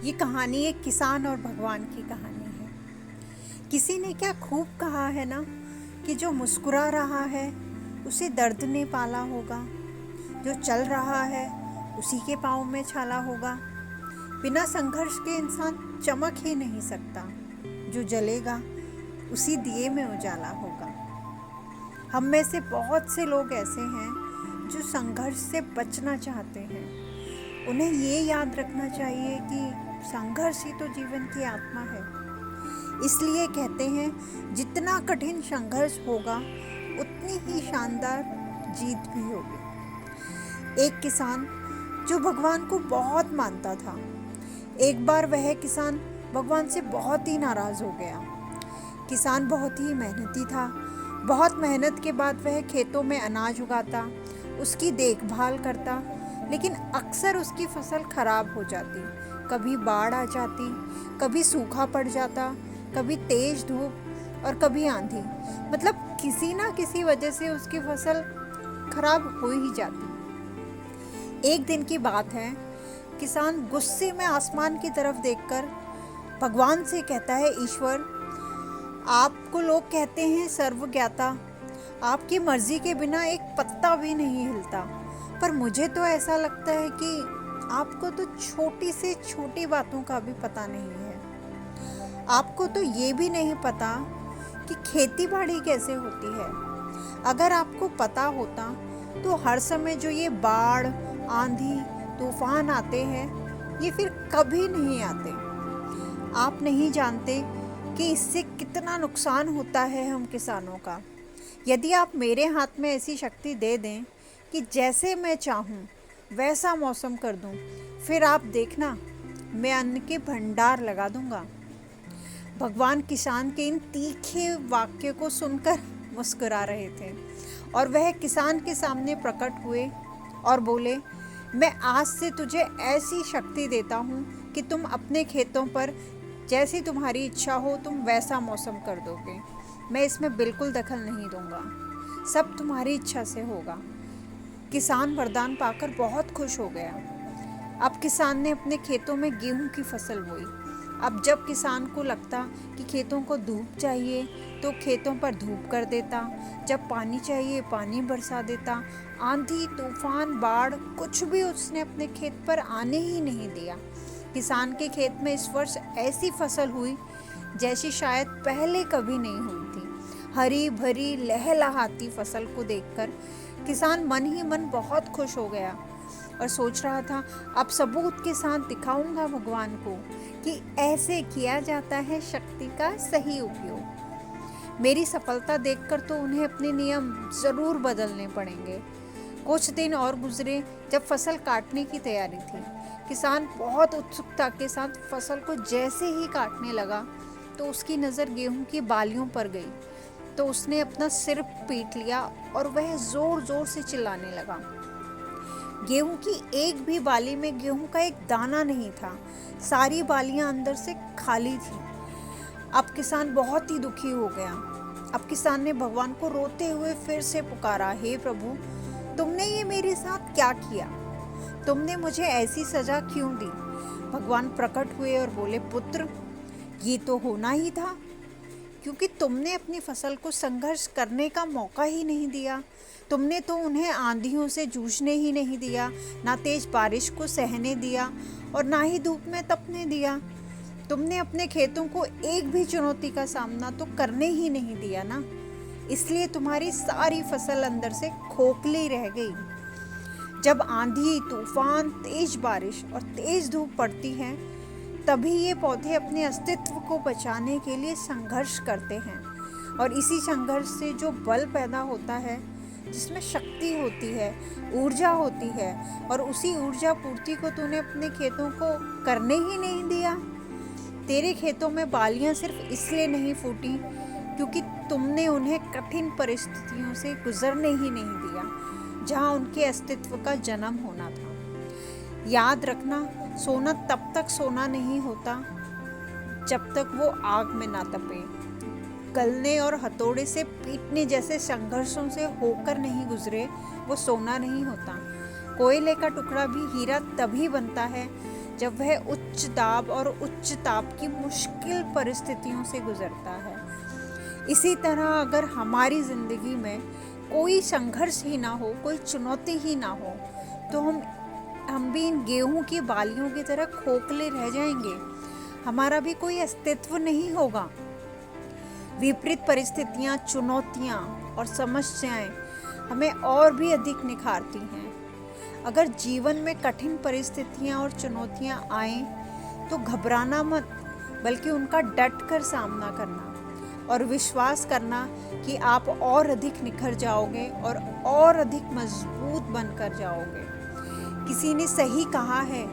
ये कहानी एक किसान और भगवान की कहानी है। किसी ने क्या खूब कहा है ना कि जो मुस्कुरा रहा है उसे दर्द ने पाला होगा, जो चल रहा है उसी के पाँव में छाला होगा। बिना संघर्ष के इंसान चमक ही नहीं सकता, जो जलेगा उसी दिए में उजाला होगा। हम में से बहुत से लोग ऐसे हैं जो संघर्ष से बचना चाहते हैं। उन्हें ये याद रखना चाहिए कि संघर्ष ही तो जीवन की आत्मा है। इसलिए कहते हैं जितना कठिन संघर्ष होगा उतनी ही शानदार जीत भी होगी। एक किसान जो भगवान को बहुत मानता था, एक बार वह किसान भगवान से बहुत ही नाराज हो गया। किसान बहुत ही मेहनती था। बहुत मेहनत के बाद वह खेतों में अनाज उगाता, उसकी देखभाल करता, लेकिन अक्सर उसकी फसल खराब हो जाती। कभी बाढ़ आ जाती, कभी सूखा पड़ जाता, कभी तेज धूप और कभी आंधी। मतलब किसी ना किसी वजह से उसकी फसल खराब हो ही जाती। एक दिन की बात है, किसान गुस्से में आसमान की तरफ देखकर भगवान से कहता है, ईश्वर, आपको लोग कहते हैं सर्वज्ञाता, आपकी मर्जी के बिना एक पत्ता भी नहीं हिलता, पर मुझे तो ऐसा लगता है कि आपको तो छोटी से छोटी बातों का भी पता नहीं है। आपको तो ये भी नहीं पता कि खेती बाड़ी कैसे होती है। अगर आपको पता होता तो हर समय जो ये बाढ़, आंधी, तूफान आते हैं, ये फिर कभी नहीं आते। आप नहीं जानते कि इससे कितना नुकसान होता है हम किसानों का। यदि आप मेरे हाथ में ऐसी शक्ति दे दें कि जैसे मैं चाहूँ वैसा मौसम कर दूँ, फिर आप देखना, मैं अन्न के भंडार लगा दूँगा। भगवान किसान के इन तीखे वाक्य को सुनकर मुस्कुरा रहे थे और वह किसान के सामने प्रकट हुए और बोले, मैं आज से तुझे ऐसी शक्ति देता हूँ कि तुम अपने खेतों पर जैसी तुम्हारी इच्छा हो तुम वैसा मौसम कर दोगे। मैं इसमें बिल्कुल दखल नहीं दूंगा, सब तुम्हारी इच्छा से होगा। किसान वरदान पाकर बहुत खुश हो गया। अब किसान ने अपने खेतों में गेहूं की फसल बोई। अब जब किसान को लगता कि खेतों को धूप चाहिए तो खेतों पर धूप कर देता, जब पानी चाहिए पानी बरसा देता। आंधी, तूफान, बाढ़ कुछ भी उसने अपने खेत पर आने ही नहीं दिया। किसान के खेत में इस वर्ष ऐसी फसल हुई जैसी शायद पहले कभी नहीं हुई थी। हरी भरी लहलहाती फसल को देखकर किसान मन ही मन बहुत खुश हो गया और सोच रहा था, अब सबूत के साथ दिखाऊंगा भगवान को कि ऐसे किया जाता है शक्ति का सही उपयोग। मेरी सफलता देखकर तो उन्हें अपने नियम जरूर बदलने पड़ेंगे। कुछ दिन और गुजरे। जब फसल काटने की तैयारी थी, किसान बहुत उत्सुकता के साथ फसल को जैसे ही काटने लगा तो उसकी नज़र गेहूं की बालियों पर गई। तो उसने अपना सिर पीट लिया और वह जोर जोर से चिल्लाने लगा। गेहूं की एक भी बाली में गेहूं का एक दाना नहीं था। सारी बालियां अंदर से खाली थी। अब किसान बहुत ही दुखी हो गया। अब किसान ने भगवान को रोते हुए फिर से पुकारा, हे प्रभु, तुमने ये मेरे साथ क्या किया? तुमने मुझे ऐसी सजा क्यों दी? भगवान प्रकट हुए और बोले, पुत्र, ये तो होना ही था, क्योंकि तुमने अपनी फसल को संघर्ष करने का मौका ही नहीं दिया। तुमने तो उन्हें आंधियों से जूझने ही नहीं दिया, ना तेज बारिश को सहने दिया और ना ही धूप में तपने दिया। तुमने अपने खेतों को एक भी चुनौती का सामना तो करने ही नहीं दिया ना। इसलिए तुम्हारी सारी फसल अंदर से खोखली रह गई। जब आंधी, तूफान, तेज बारिश और तेज धूप पड़ती है, तभी ये पौधे अपने अस्तित्व को बचाने के लिए संघर्ष करते हैं। और इसी संघर्ष से जो बल पैदा होता है, जिसमें शक्ति होती है, ऊर्जा होती है, और उसी ऊर्जा पूर्ति को तूने अपने खेतों को करने ही नहीं दिया। तेरे खेतों में बालियां सिर्फ इसलिए नहीं फूटी क्योंकि तुमने उन्हें कठिन परिस्थितियों से गुजरने ही नहीं दिया, जहां उनके अस्तित्व का जन्म होना था। याद रखना, सोना तब तक सोना नहीं होता जब तक वो आग में ना तपे। गलने और हथौड़े से पीटने जैसे संघर्षों से होकर नहीं गुजरे, वो सोना नहीं होता। कोयले का टुकड़ा भी हीरा तभी बनता है जब वह उच्च दाब और उच्च ताप की मुश्किल परिस्थितियों से गुजरता है। इसी तरह अगर हमारी ज़िंदगी में कोई संघर्ष ही ना हो, कोई चुनौती ही ना हो, तो हम भी इन गेहूं की बालियों की तरह खोखले रह जाएंगे। हमारा भी कोई अस्तित्व नहीं होगा। विपरीत परिस्थितियां, चुनौतियां और समस्याएं हमें और भी अधिक निखारती हैं। अगर जीवन में कठिन परिस्थितियां और चुनौतियां आएं तो घबराना मत, बल्कि उनका डट कर सामना करना और विश्वास करना कि आप और अधिक निखर जाओगे और अधिक मजबूत बनकर जाओगे। किसी ने सही कहा है,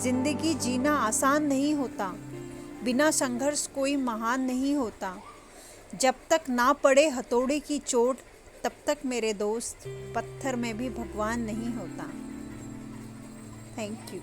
जिंदगी जीना आसान नहीं होता, बिना संघर्ष कोई महान नहीं होता। जब तक ना पड़े हथौड़े की चोट, तब तक मेरे दोस्त पत्थर में भी भगवान नहीं होता। Thank you.